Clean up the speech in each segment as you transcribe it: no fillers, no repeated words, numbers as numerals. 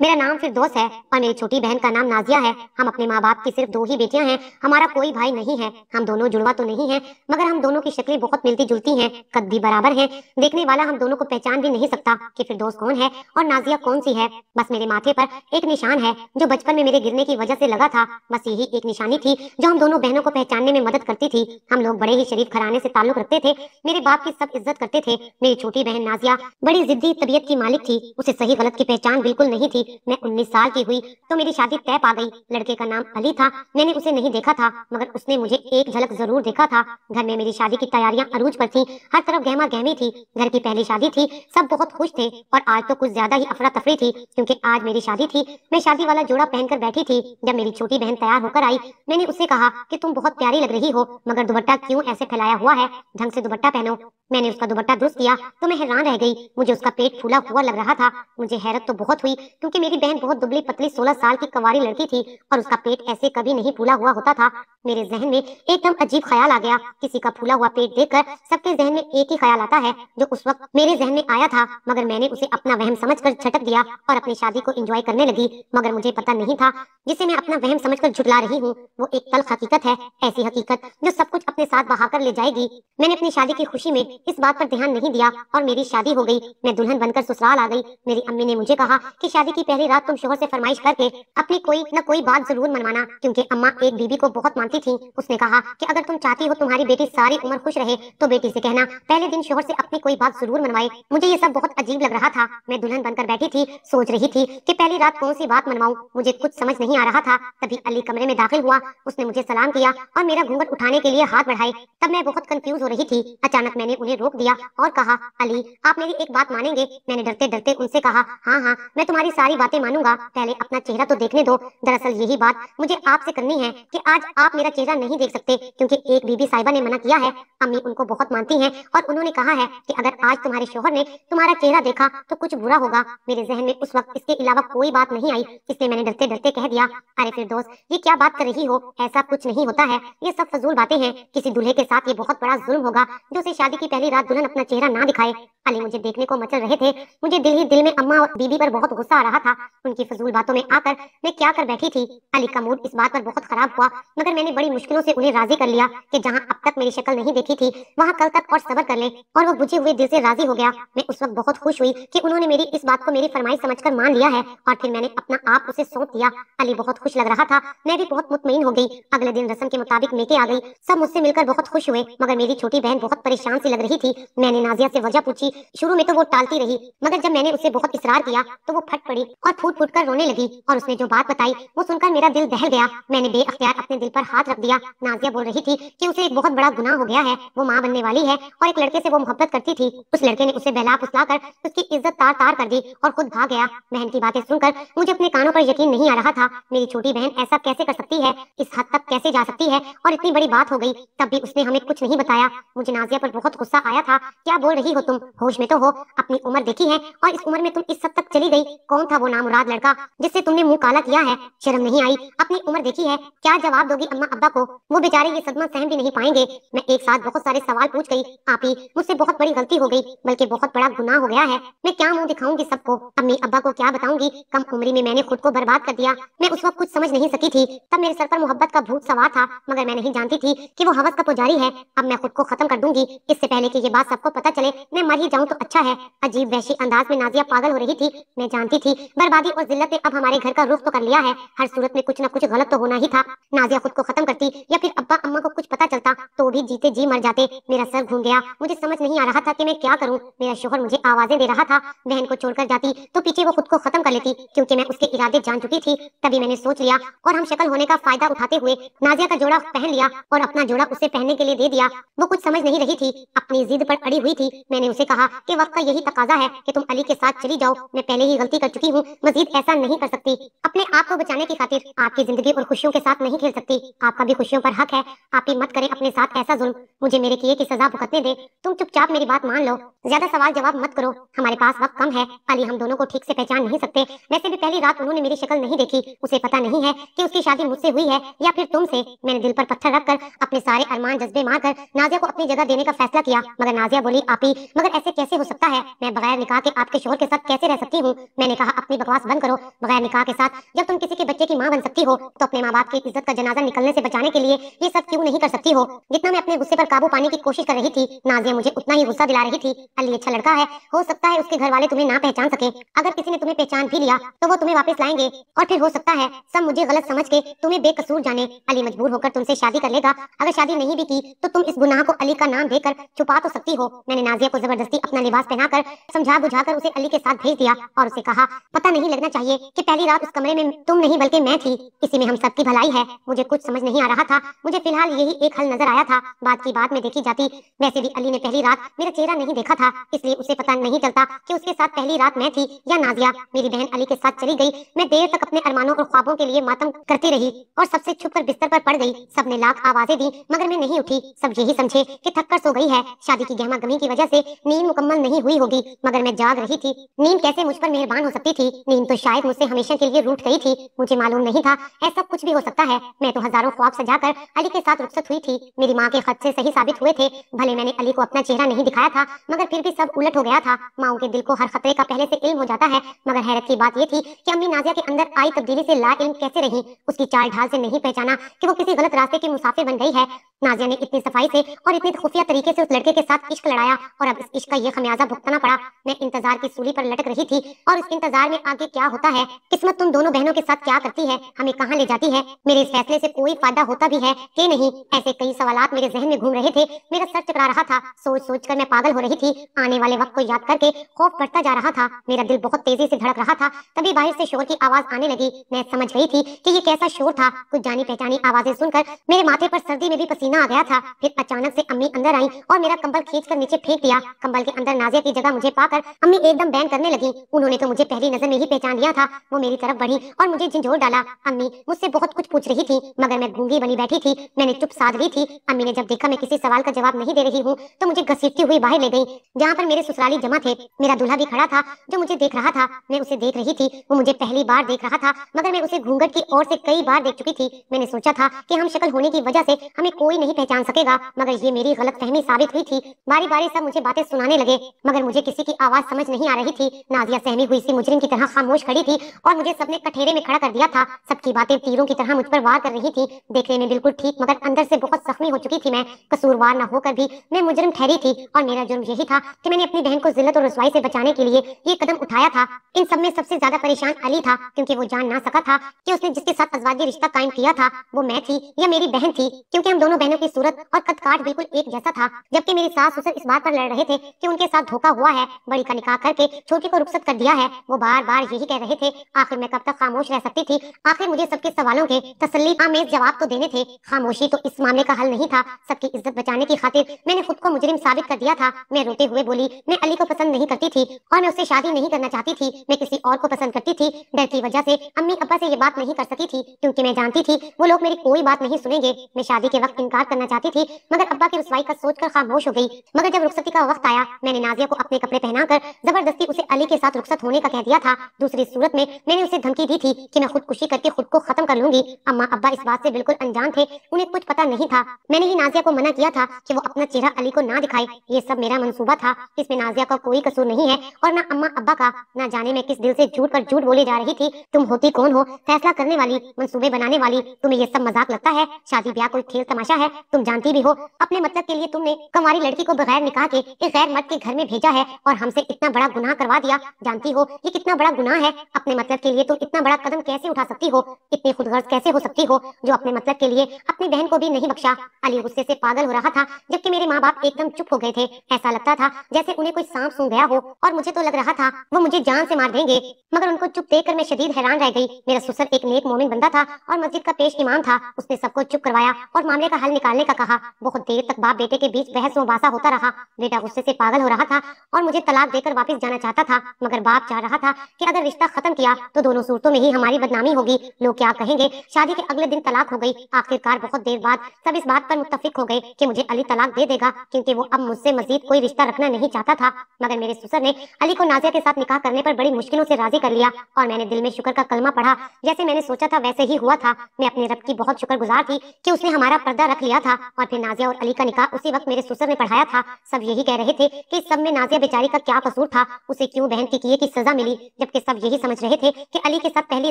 मेरा नाम फिरदौस है और मेरी छोटी बहन का नाम नाजिया है। हम अपने माँ बाप की सिर्फ दो ही बेटियां हैं। हमारा कोई भाई नहीं है। हम दोनों जुड़वा तो नहीं है, मगर हम दोनों की शक्लें बहुत मिलती जुलती हैं, कद भी बराबर है। देखने वाला हम दोनों को पहचान भी नहीं सकता कि फिरदौस कौन है और नाजिया कौन सी है। बस मेरे माथे पर एक निशान है जो बचपन में मेरे गिरने की वजह से लगा था। बस यही एक निशानी थी जो हम दोनों बहनों को पहचानने में मदद करती थी। हम लोग बड़े ही शरीफ घराने से ताल्लुक रखते थे। मेरे बाप की सब इज्जत करते थे। मेरी छोटी बहन नाजिया बड़ी जिद्दी तबीयत की मालिक थी। उसे सही गलत की पहचान बिल्कुल नहीं थी। मैं 19 साल की हुई तो मेरी शादी तय पा गई। लड़के का नाम अली था। मैंने उसे नहीं देखा था, मगर उसने मुझे एक झलक जरूर देखा था। घर में मेरी शादी की तैयारियां अरूज पर थी। हर तरफ गहमा गहमी थी। घर की पहली शादी थी, सब बहुत खुश थे। और आज तो कुछ ज्यादा ही अफरा तफरी थी, क्योंकि आज मेरी शादी थी। मैं शादी वाला जोड़ा पहनकर बैठी थी। जब मेरी छोटी बहन तैयार होकर आई, मैंने उससे कहा कि तुम बहुत प्यारी लग रही हो, मगर दुपट्टा क्यों ऐसे फैलाया हुआ है? ढंग से दुपट्टा पहनो। मैंने उसका दुपट्टा दुरुस्त किया तो मैं हैरान रह गई। मुझे उसका पेट फूला हुआ लग रहा था। मुझे हैरत तो बहुत हुई, क्योंकि मेरी बहन बहुत दुबली पतली 16 साल की कंवारी लड़की थी और उसका पेट ऐसे कभी नहीं फूला हुआ होता था। मेरे जहन में एकदम अजीब ख्याल आ गया। किसी का फूला हुआ पेट देखकर सबके जहन में एक ही ख्याल आता है, जो उस वक्त मेरे जहन में आया था, मगर मैंने उसे अपना वहम समझकर झटक दिया और अपनी शादी को एंजॉय करने लगी। मगर मुझे पता नहीं था, जिसे मैं अपना वहम समझकर झुठला रही हूँ, वो एक तल्ख हकीकत है। ऐसी हकीकत जो सब कुछ अपने साथ बहाकर ले जाएगी। मैंने अपनी शादी की खुशी में इस बात पर ध्यान नहीं दिया और मेरी शादी हो गई। मैं दुल्हन बनकर ससुराल आ गई। मेरी अम्मी ने मुझे कहा कि शादी की पहली रात तुम शोहर से फरमाइश करके अपनी कोई न कोई बात जरूर मनवाना, क्योंकि अम्मा एक बीबी को बहुत मानती थी। उसने कहा कि अगर तुम चाहती हो तुम्हारी बेटी सारी उम्र खुश रहे, तो बेटी से कहना पहले दिन शोहर से अपनी कोई बात जरूर मनवाए। मुझे ये सब बहुत अजीब लग रहा था। मैं दुल्हन बनकर बैठी थी, सोच रही थी कि पहली रात कौन सी बात मनवाऊं। मुझे कुछ समझ नहीं आ रहा था। तभी अली कमरे में दाखिल हुआ। उसने मुझे सलाम किया और मेरा घूंघट उठाने के लिए हाथ बढ़ाए। तब मैं बहुत कंफ्यूज हो रही थी। अचानक मैंने उन्हें रोक दिया और कहा, अली, आप मेरी एक बात मानेंगे? मैंने डरते डरते उनसे कहा, हाँ हाँ, मैं तुम्हारी सारी बातें मानूंगा, पहले अपना चेहरा तो देखने दो। दरअसल यही बात मुझे आपसे करनी है कि आज आप मेरा चेहरा नहीं देख सकते, क्योंकि एक बीबी साहिबा ने मना किया है। अम्मी उनको बहुत मानती हैं और उन्होंने कहा है कि अगर आज तुम्हारे शोहर ने तुम्हारा चेहरा देखा तो कुछ बुरा होगा। मेरे जहन में उस वक्त इसके अलावा कोई बात नहीं आई, इसलिए मैंने डरते डरते कह दिया, अरे फिरदौस, ये क्या बात कर रही हो? ऐसा कुछ नहीं होता है, ये सब फजूल बातें हैं। किसी दूल्हे के साथ ये बहुत बड़ा जुल्म होगा जो उसे शादी की पहली रात दुल्हन अपना चेहरा ना दिखाए। अली मुझे देखने को मचल रहे थे। मुझे दिल ही दिल में अम्मा और बीबी पर बहुत गुस्सा आ रहा था। उनकी फजूल बातों में आकर मैं क्या कर बैठी थी। अली का मूड इस बात पर बहुत खराब हुआ, मगर मैंने बड़ी मुश्किलों से उन्हें राजी कर लिया कि जहाँ अब तक मेरी शक्ल नहीं देखी थी, वहाँ कल तक और सब्र कर ले, और वो बुझे हुए दिल से राजी हो गया। मैं उस वक्त बहुत खुश हुई कि उन्होंने मेरी इस बात को मेरी फरमाइश समझकर मान लिया है, और फिर मैंने अपना आप उसे सौंप दिया। अली बहुत खुश लग रहा था। मैं भी बहुत मुतमईन हो गई। अगले दिन रस्म के मुताबिक मेके आ गई। सब मुझसे मिलकर बहुत खुश हुए, मगर मेरी छोटी बहन बहुत परेशान सी लग रही थी। मैंने नाजिया से वजह पूछी। शुरू में तो वो टालती रही, मगर जब मैंने उसे बहुत इसरार किया तो वो फट पड़ी और फूट फूट कर रोने लगी। और उसने जो बात बताई वो सुनकर मेरा दिल दहल गया। मैंने बेअख्तियार अपने दिल पर हाथ रख दिया। नाजिया बोल रही थी कि उसे एक बहुत बड़ा गुनाह हो गया है। वो माँ बनने वाली है और एक लड़के से वो मोहब्बत करती थी। उस लड़के ने उसे बहला फुसला कर उसकी इज्जत तार तार कर दी और खुद भाग गया। बहन की बातें सुनकर मुझे अपने कानों पर यकीन नहीं आ रहा था। मेरी छोटी बहन ऐसा कैसे कर सकती है? इस हद तक कैसे जा सकती है? और इतनी बड़ी बात हो गई, तब भी उसने हमें कुछ नहीं बताया। मुझे नाजिया पर बहुत गुस्सा आया था। क्या बोल रही हो तुम? होश में तो हो? अपनी उम्र देखी है, और इस उम्र में तुम इस हद तक चली गई। कौन था वो नामुराद लड़का जिससे तुमने मुंह काला किया है? शर्म नहीं आई? अपनी उम्र देखी है? क्या जवाब दोगी अम्मा अब्बा को? वो बेचारे ये सदमा सहन भी नहीं पाएंगे। मैं एक साथ बहुत सारे सवाल पूछ गई। आपी, मुझसे बहुत बड़ी गलती हो गई, बल्कि बहुत बड़ा गुनाह हो गया है। मैं क्या मुंह दिखाऊंगी सबको? अम्मी अब्बा को क्या बताऊंगी? कम उम्री में मैंने खुद को बर्बाद कर दिया। मैं उस वक्त कुछ समझ नहीं सकी थी। तब मेरे सर पर मोहब्बत का भूत सवार था, मगर मैं नहीं जानती थी कि वो हवस का पुजारी है। अब मैं खुद को खत्म कर दूंगी, इससे पहले कि ये बात सबको पता चले। मैं मर ही जाऊं तो अच्छा है। अजीब वहशी अंदाज में नाजिया पागल हो रही थी। मैं जानती थी बर्बादी और जिल्लत ने अब हमारे घर का रुख तो कर लिया है। हर सूरत में कुछ न कुछ गलत तो होना ही था। नाजिया खुद को खत्म करती या फिर अब्बा अम्मा को कुछ पता चलता तो वो भी जीते जी मर जाते। मेरा सर घूम गया। मुझे समझ नहीं आ रहा था कि मैं क्या करूं। मेरा शोहर मुझे आवाजें दे रहा था। बहन को छोड़कर जाती तो पीछे वो खुद को खत्म कर लेती, क्योंकि मैं उसके इरादे जान चुकी थी। तभी मैंने सोच लिया और हम शक्ल होने का फायदा उठाते हुए नाजिया का जोड़ा पहन लिया और अपना जोड़ा उसे पहनने के लिए दे दिया। वो कुछ समझ नहीं रही थी, अपनी जिद पर अड़ी हुई थी। मैंने उसे कहा कि वक्त का यही तकाजा है कि तुम अली के साथ चली जाओ। मैं पहले ही गलती कर चुकी हूँ, मजीद ऐसा नहीं कर सकती। अपने आप को बचाने की खातिर आपकी जिंदगी और खुशियों के साथ नहीं खेल सकती। आपका भी खुशियों पर हक है। आप ही मत करें अपने साथ ऐसा जुल्म। मुझे मेरे किए की सजा भुगतने दे। तुम चुपचाप मेरी बात मान लो। ज्यादा सवाल जवाब मत करो। हमारे पास वक्त कम है। अली हम दोनों को ठीक से पहचान नहीं सकते। वैसे भी पहली रात उन्होंने मेरी शक्ल नहीं देखी। उसे पता नहीं है कि उसकी शादी मुझसे हुई है या फिर तुमसे। मैंने दिल पर पत्थर रखकर अपने सारे अरमान जज्बे मारकर नाजिया को अपनी जगह देने का फैसला किया, मगर नाजिया बोली, आपी, मगर ऐसे कैसे हो सकता है? मैं बगैर निकाह के आपके शोहर के साथ कैसे रह सकती हूँ? मैंने कहा अपनी बकवास बंद करो। बगैर निकाह के साथ जब तुम किसी के बच्चे की माँ बन सकती हो तो अपने माँ बाप की इज्जत का जनाजा निकलने से बचाने के लिए ये सब क्यों नहीं कर सकती हो? जितना मैं अपने गुस्से पर काबू पाने की कोशिश कर रही थी, नाजिया मुझे उतना ही गुस्सा दिला रही थी। अली अच्छा लड़का है, हो सकता है उसके घर वाले तुम्हें ना पहचान सके। अगर किसी ने तुम्हें पहचान भी लिया तो वो तुम्हें वापस लाएंगे और फिर हो सकता है सब मुझे गलत समझ के तुम्हें बेकसूर जाने। अली मजबूर होकर तुमसे शादी कर लेगा। अगर शादी नहीं भी की तो तुम इस गुनाह को अली का नाम देकर छुपा तो सकती हो। मैंने नाजिया को जबरदस्ती अपना लिबास पहनाकर समझा बुझाकर उसे अली के साथ भेज दिया और उसे कहा, पता नहीं लगना चाहिए कि पहली रात उस कमरे में तुम नहीं बल्कि मैं थी। इसी में हम सबकी भलाई है। मुझे कुछ समझ नहीं आ रहा था, मुझे फिलहाल यही एक हल नजर आया था। बात की बात में देखी जाती। वैसे भी अली ने पहली रात मेरा चेहरा नहीं देखा था, इसलिए उसे पता नहीं चलता कि उसके साथ पहली रात मैं थी या नाजिया। मेरी बहन अली के साथ चली गई। मैं देर तक अपने अरमानों और ख्वाबों के लिए मातम करती रही और सबसे छुपकर बिस्तर पर पड़ गई। सबने लाख आवाजें दी मगर मैं नहीं उठी। सब यही समझे कि थक कर सो गई है। शादी की गहमा गमी की वजह से नींद मुकम्मल नहीं हुई होगी, मगर मैं जाग रही थी। नींद कैसे मुझ पर मेहरबान हो सकती थी? नींद तो शायद मुझसे हमेशा के लिए रूठ गई थी। मुझे मालूम नहीं था ऐसा कुछ भी हो सकता है। मैं तो हजारों ख्वाब सजाकर अली के साथ रुखसत हुई थी। मेरी माँ के खत से सही साबित हुए थे। भले मैंने अली को अपना चेहरा नहीं दिखाया था, मगर फिर भी सब उलट हो गया था। माओ के दिल को हर खतरे का पहले से इल्म हो जाता है। मगर हैरत की बात ये थी कि अम्मी नाजिया के अंदर आई तब्दीली से ला इल्म कैसे रही। उसकी चाल ढाल से नहीं पहचाना कि वो किसी गलत रास्ते की मुसाफिर बन गई है। नाजिया ने इतनी सफाई से और इतनी खुफिया तरीके से उस लड़के के साथ इश्क लड़ाया और अब इस इश्क का ये खमियाजा भुगतना पड़ा। मैं इंतजार की सूली पर लटक रही थी और इस इंतजार में आगे क्या होता है, किस्मत तुम दोनों बहनों के साथ क्या करती है, हमें कहाँ ले जाती है, मेरे इस फैसले से कोई फायदा होता भी है कि नहीं, ऐसे कई सवालात मेरे जहन में घूम रहे थे। मेरा सर चकरा रहा था। सोच सोच कर मैं पागल हो रही थी। आने वाले वक्त को याद करके खौफ बढ़ता जा रहा था। मेरा दिल बहुत तेजी से धड़क रहा था। तभी बाहर से शोर की आवाज आने लगी। मैं समझ गई थी कि ये कैसा शोर था। कुछ जानी पहचानी आवाजें सुनकर मेरे माथे पर सर्दी में भी पसीना आ गया था। फिर अचानक से अम्मी अंदर आई और मेरा कंबल खींचकर नीचे फेंक दिया। कंबल के अंदर नाजिया की जगह मुझे पाकर अम्मी एकदम बैन करने लगी। उन्होंने तो मुझे पहली नजर में ही पहचान लिया था। वो मेरी तरफ बढ़ी और मुझे झंझोर डाला। अम्मी मुझसे बहुत कुछ पूछ रही थी मगर मैं गूंगी बनी बैठी थी। मैंने चुप साध ली थी। अम्मी ने जब देखा मैं किसी सवाल का जवाब नहीं दे रही हूँ तो मुझे घसीटती हुई बाहर ले गई, जहाँ पर मेरे ससुराली जमा थे। मेरा दूल्हा भी खड़ा था जो मुझे देख रहा था। मैं उसे देख रही थी। वो मुझे पहली बार देख रहा था मगर मैं उसे घूंघट की ओर से कई बार देख चुकी थी। मैंने सोचा था कि हम शक्ल होने की वजह से हमें कोई नहीं पहचान सकेगा, मगर ये मेरी गलतफहमी साबित हुई थी। बारी बारी सब मुझे बातें सुनाने लगे मगर मुझे किसी की आवाज समझ नहीं आ रही थी। नाजिया सहमी हुई सी मुजरिम की तरह खामोश खड़ी थी और मुझे सबने कठेरे में खड़ा कर दिया था। सबकी बातें तीरों की तरह मुझ पर वार कर रही थी। देखने में बिल्कुल ठीक मगर अंदर से बहुत जख्मी हो चुकी थी। मैं कसूरवार न होकर भी मैं मुजरिम ठहरी थी और मेरा जुर्म यही था कि मैंने अपनी बहन को जिल्लत और रुसवाई से बचाने के लिए ये कदम उठाया था। इन सब में सबसे ज्यादा परेशान अली था, क्योंकि वो जान ना सका था कि उसने जिसके साथ अज़वाजी रिश्ता कायम किया था वो मैं थी या मेरी बहन थी, क्योंकि हम दोनों बहनों की सूरत और कद काठ बिल्कुल एक जैसा था। जबकि मेरी सास ससुर इस बात पर लड़ रहे थे कि उनके साथ धोखा हुआ है, बड़ी का निकाह करके छोटी को रुखसत कर दिया है। वो बार बार यही कह रहे थे। आखिर मैं कब तक खामोश रह सकती थी? आखिर मुझे सबके सवालों के तसल्ली आमेज जवाब तो देने थे। खामोशी तो इस मामले का हल नहीं था। सबकी इज्जत बचाने की खातिर मैंने खुद को मुजरिम साबित कर दिया था। मैं रोते हुए बोली, मैं अली को पसंद नहीं करती थी और मैं उससे शादी नहीं करना चाहती थी। मैं किसी और को पसंद करती थी। डर की वजह से अम्मी अब्बा से ये बात नहीं कर सकी थी, क्योंकि मैं जानती थी वो लोग मेरी कोई बात नहीं सुनेंगे। मैं शादी के वक्त इनकार करना चाहती थी मगर अब्बा की रुसवाई का सोचकर खामोश हो गई। मगर जब रुखसती का वक्त आया मैंने नाजिया को अपने कपड़े पहनाकर जबरदस्ती उसे अली के साथ रुखसत होने का कह दिया था। दूसरी सूरत में मैंने उसे धमकी दी थी कि मैं खुदकुशी करके खुद को खत्म कर लूंगी। अम्मा अब्बा इस बात से बिल्कुल अनजान थे, उन्हें कुछ पता नहीं था। मैंने ही नाजिया को मना किया था कि वो अपना चेहरा अली को ना दिखाए। ये सब मेरा मंसूबा था, इसमें नाजिया का कोई कसूर नहीं है और न अम्मा अब्बा का। न जाने मैं किस दिल से झूठ पर झूठ बोले जा रही थी। तुम होती कौन हो? फैसला करने वाली, मंसूबे बनाने वाली। तुम्हें ये सब मजाक लगता है? शादी ब्याह कोई खेल तमाशा है? तुम जानती भी हो अपने मतलब के लिए तुमने कंवारी लड़की को बगैर निकाह के एक गैर मर्द के घर में भेजा है और हमसे इतना बड़ा गुनाह करवा दिया। जानती हो ये कितना बड़ा गुनाह है? अपने मतलब के लिए तुम इतना बड़ा कदम कैसे उठा सकती हो? इतनी खुदगर्ज कैसे हो सकती हो जो अपने मतलब के लिए अपनी बहन को भी नहीं बख्शा? अली गुस्से से पागल हो रहा था, जबकि मेरे माँ बाप एकदम चुप हो गए थे। ऐसा लगता था जैसे उन्हें कोई सांप सूंघ गया हो और मुझे तो लग रहा था वो मुझे जान से मार देंगे। मगर उनको चुप देखकर मैं शदीद हैरान रह गई। मेरा ससुर एक नेक मोमिन बंदा था और मस्जिद का पेश इमाम था। उसने सबको चुप करवाया और मामले का हल निकालने का कहा। बहुत देर तक बाप बेटे के बीच बहस मुबासा होता रहा। बेटा गुस्से से पागल हो रहा था और मुझे तलाक देकर वापस जाना चाहता था, मगर बाप चाह रहा था कि अगर रिश्ता खत्म किया तो दोनों सूरतों में ही हमारी बदनामी होगी। लोग क्या कहेंगे? शादी के अगले दिन तलाक हो गई। आखिरकार बहुत देर बाद सब इस बात पर मुत्तफिक हो गए कि मुझे अली तलाक दे देगा, क्योंकि वो अब मुझसे मजीद कोई रिश्ता रखना नहीं चाहता था। मगर मेरे ससुर ने अली को नाजिया के साथ निकाह करने पर बड़ी मुश्किलों से राजी कर लिया और मैंने दिल में शुक्र का कलमा पढ़ा। जैसे मैंने सोचा था वैसे ही हुआ था। मैं अपने रब की बहुत शुक्रगुजार थी कि उसने हमारा पर्दा रख लिया था और फिर नाजिया और अली का निकाह उसी वक्त मेरे ससुर ने पढ़ाया था। सब यही कह रहे थे कि इस सब में नाजिया बेचारी का क्या कसूर था, उसे क्यों बहन की किए की सजा मिली। जबकि सब यही समझ रहे थे कि अली के साथ पहली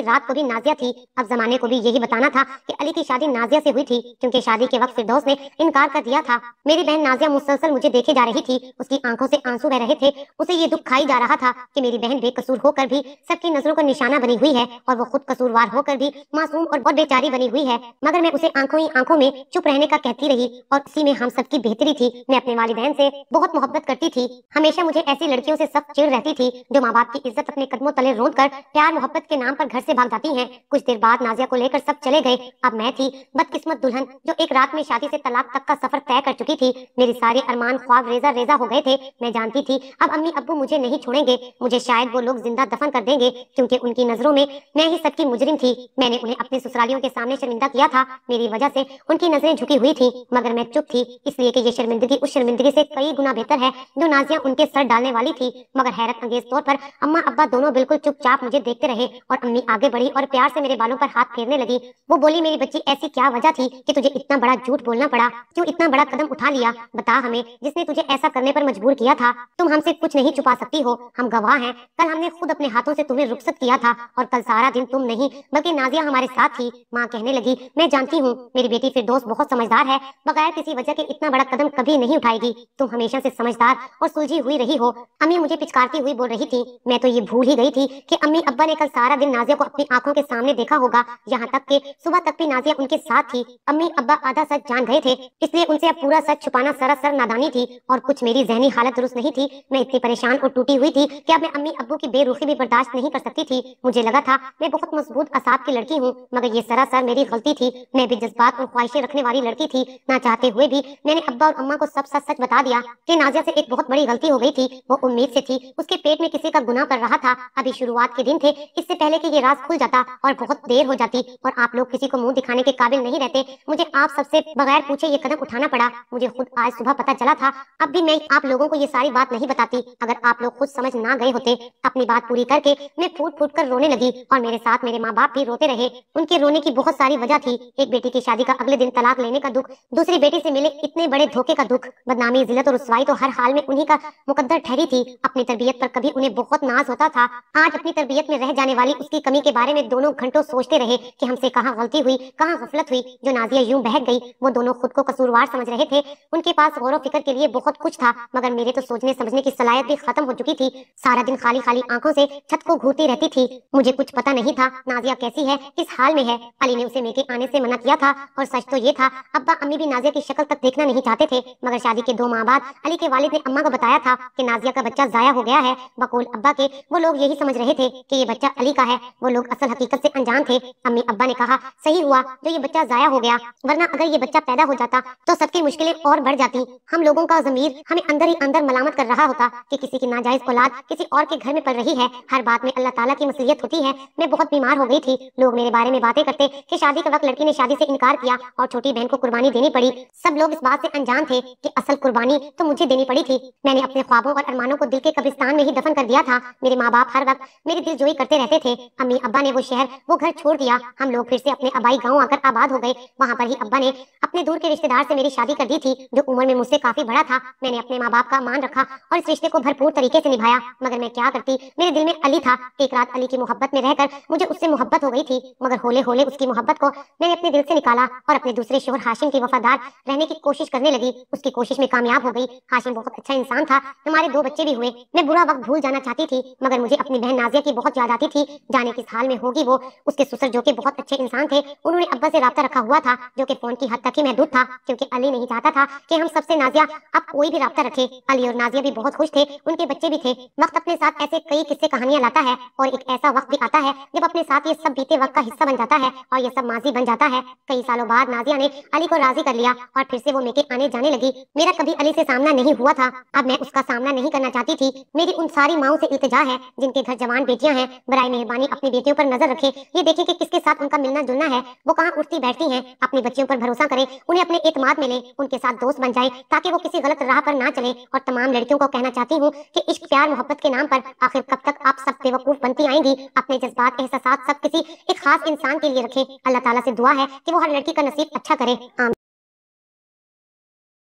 रात को भी नाजिया थी। अब जमाने को भी यही बताना था कि अली की शादी नाजिया से हुई थी, क्योंकि शादी के वक्त फिरदौस ने इनकार कर दिया था। मेरी बहन नाजिया मुसलसल मुझे देखे जा रही थी, उसकी आंखों से आंसू बह रहे थे। उसे ये दुख खाई जा रहा था कि मेरी बहन बेकसूर होकर भी सबकी नजरों का निशाना बनी हुई है, और वो खुद कसूरवार होकर भी मासूम और बहुत बेचारी बनी हुई है। मगर मैं उसे आंखों ही आंखों में चुप रहने का कहती रही, और उसी में हम सबकी बेहतरी थी। मैं अपने वालिदैन से बहुत मोहब्बत करती थी। हमेशा मुझे ऐसी लड़कियों से सख्त चिढ़ रहती थी जो माँ बाप की इज्जत अपने कदमों तले रोंद कर प्यार मोहब्बत के नाम पर घर से भाग जाती हैं। कुछ देर बाद नाजिया को लेकर सब चले गए। अब मैं थी बदकिस्मत दुल्हन जो एक रात में शादी से तलाक तक का सफर तय कर चुकी थी। मेरे सारे अरमान ख्वाब रेजा रेजा हो गए थे। मैं जानती थी अब अम्मी अब्बू मुझे नहीं छोड़ेंगे, मुझे शायद वो लोग जिंदा दफन कर देंगे, क्योंकि उनकी नजरों में मैं ही सबकी मुजरिम थी। मैंने उन्हें अपने ससुरालियों के सामने शर्मिंदा किया था। मेरी वजह से उनकी नजरें झुकी हुई थी, मगर मैं चुप थी, इसलिए कि ये शर्मिंदगी उस शर्मिंदगी से कई गुना बेहतर है जो नाजिया उनके सर डालने वाली थी। मगर हैरत अंगेज तौर पर अम्मा अब्बा दोनों बिल्कुल चुपचाप मुझे देखते रहे, और अम्मी आगे बढ़ी और प्यार से मेरे बालों पर हाथ फेरने लगी। वो बोली, मेरी बच्ची ऐसी क्या वजह थी कि तुझे इतना बड़ा झूठ बोलना पड़ा? क्यों इतना बड़ा कदम उठा लिया? बता हमें, जिसने तुझे ऐसा करने पर मजबूर किया था। तुम हमसे कुछ नहीं छुपा सकती हो, हम गवाह हैं। कल हमने खुद अपने हाथों से तुम्हें रुखसत किया था, और कल सारा दिन तुम नहीं बल्कि नाजिया हमारे साथ थी। माँ कहने लगी, मैं जानती हूँ मेरी बेटी फिरदौस बहुत समझदार है, बगैर किसी वजह के इतना बड़ा कदम कभी नहीं उठाएगी। तुम हमेशा से समझदार और सुलझी हुई रही हो। अम्मी मुझे पिचकारती हुई बोल रही थी। मैं तो ये भूल ही गई थी कि अम्मी अब्बा ने कल सारा दिन नाजिया को अपनी आंखों के सामने देखा होगा, यहाँ तक कि सुबह तक भी नाजिया उनके साथ थी। अम्मी अब्बा आधा सच जान गए थे, इसलिए उनसे अब पूरा सच छुपाना सरासर नादानी थी, और कुछ मेरी जहनी हालत दुरुस्त नहीं थी। मैं इतनी परेशान और टूटी हुई थी कि अब मैं अम्मी अब्बू की बेरुखी भी बर्दाश्त नहीं कर सकती थी। मुझे लगा था मैं बहुत मजबूत असाब की लड़की हूँ, मगर ये सरासर मेरी गलती थी। मैं भी जज्बात और ख्वाहिशें रखने वाली लड़की थी। ना चाहते हुए भी मैंने अब्बा और अम्मा को सब सच सच बता दिया कि नाजिया से एक बहुत बड़ी गलती हो गई थी। वो उम्मीद से थी, उसके पेट में किसी का गुनाह पड़ रहा था। अभी शुरुआत के दिन थे, इससे पहले कि ये राज खुल जाता और बहुत देर हो जाती और आप लोग किसी को मुंह दिखाने के काबिल नहीं रहते, मुझे आप सबसे बगैर पूछे ये कदम उठाना पड़ा। मुझे खुद आज सुबह पता चला था। अब भी मैं आप लोगों को ये सारी बात नहीं बताती अगर आप लोग खुद समझ ना गए होते। अपनी बात पूरी करके मैं फूट फूट कर रोने लगी, और मेरे साथ मेरे माँ बाप भी रोते रहे। उनके रोने की बहुत सारी वजह थी। एक बेटी की शादी का अगले दिन तलाक लेने का दुख, दूसरी बेटी से मिले इतने बड़े धोखे का दुख, बदनामी जिल्लत और रुसवाई तो हर हाल में उन्हीं का मुकद्दर ठहरी थी। अपनी तरबियत पर कभी उन्हें बहुत नाज होता था, आज अपनी तरबियत में रह जाने वाली उसकी कमी के बारे में दोनों घंटों सोचते रहे कि हमसे कहाँ गलती हुई, कहाँ गफलत हुई जो नाजिया यूं बहक गई। वो दोनों खुद को कसूरवार समझ रहे थे। उनके पास गौर फिक्र के लिए बहुत कुछ था, मगर मेरे तो सोचने समझने की सलाहियत भी खत्म हो चुकी थी। सारा दिन खाली खाली आंखों से छत को घूरती रहती थी। मुझे कुछ पता नहीं था नाजिया कैसी है, किस हाल में है। अली ने उसे मेके आने से मना किया था, और सच तो ये था अब्बा अम्मी भी नाजिया की शक्ल तक देखना नहीं चाहते थे। मगर शादी के 2 माह बाद अली के वालिद ने अम्मा को बताया था कि नाजिया का बच्चा जाया हो गया है। बकौल अब्बा के वो लोग यही समझ रहे थे कि ये बच्चा अली का है। वो लोग असल हकीकत से अनजान थे। अम्मी अब्बा ने कहा, सही हुआ जो ये बच्चा जाया हो गया, वरना अगर ये बच्चा पैदा हो जाता तो सबकी मुश्किलें और बढ़ जाती। हम लोगों का ज़मीर हमें अंदर ही अंदर मलामत कर रहा होता कि किसी की नाजायज औलाद किसी और के घर में पल रही है। हर बात में अल्लाह ताला की मसलियत होती है। मैं बहुत बीमार हो गई थी। लोग मेरे बारे में बातें करते कि शादी के वक्त लड़की ने शादी से इनकार किया और छोटी बहन को कुर्बानी देनी पड़ी। सब लोग इस बात से अनजान थे कि असल कुर्बानी तो मुझे देनी पड़ी थी। मैंने अपने ख्वाबों और अरमानों को दिल के कब्रिस्तान में ही दफन कर दिया था। मेरे माँ बाप हर वक्त मेरी दिलजोई करते रहते थे। अम्मी अब्बा ने वो शहर वो घर छोड़ दिया। हम लोग फिर से अपने आबाई गाँव आकर आबाद हो गए। वहाँ पर ही अब्बा ने अपने दूर के रिश्तेदार से मेरी शादी कर दी थी, जो उम्र में मुझसे काफी बड़ा था। मैंने अपने माँ बाप का मान रखा और इस रिश्ते को भरपूर तरीके से निभाया। मगर मैं क्या करती, मेरे दिल में अली था। एक रात अली की मोहब्बत में रहकर मुझे उससे मोहब्बत हो गई थी, मगर होले होले उसकी मोहब्बत को मैंने अपने दिल से निकाला और अपने दूसरे शोहर हाशिम की वफादार रहने की कोशिश करने लगी। उसकी कोशिश में कामयाब हो गई। हाशिम बहुत अच्छा इंसान था। हमारे 2 बच्चे भी हुए। मैं बुरा वक्त भूल जाना चाहती थी, मगर मुझे अपनी बहन नाजिया की बहुत याद आती थी। जाने किस हाल में होगी वो। उसके ससुर जो कि बहुत अच्छे इंसान थे, उन्होंने अब्बा से राब्ता रखा हुआ था, जो कि फोन की हद तक ही महदूद था, क्योंकि अली नहीं चाहता था कि हम सबसे नाजिया अब कोई भी राब्ता रखे। अली और नाजिया भी बहुत खुश थे, उनके बच्चे भी थे। वक्त अपने साथ ऐसे कई किस्से कहानियां लाता है, और एक ऐसा वक्त भी आता है जब अपने साथ ये सब बीते वक्त का हिस्सा बन जाता है और ये सब माजी बन जाता है। कई सालों बाद नाजिया ने अली को राजी कर लिया और फिर से वो मेके आने जाने लगी। मेरा कभी अली से सामना नहीं हुआ था। अब मैं उसका सामना नहीं करना चाहती थी। मेरी उन सारी माओं से इल्तिजा है जिनके घर जवान बेटियां हैं, बराए मेहरबानी अपनी बेटियों पर नजर रखे। ये देखे कि किसके साथ उनका मिलना जुलना है, वो कहाँ उठती बैठती हैं। अपनी बच्चियों पर भरोसा करे, उन्हें अपने एतमाद में ले, उनके साथ दोस्त बन जाए ताकि वो किसी गलत राह पर ना चले। और तमाम लड़कियों को कहना चाहती हूँ कि इश्क प्यार मोहब्बत के नाम पर आखिर कब तक आप सब बेवकूफ बनती आएंगी। अपने जज्बात एहसासात सब किसी एक खास इंसान के लिए रखें। अल्लाह ताला से दुआ है कि वो हर लड़की का नसीब अच्छा करे।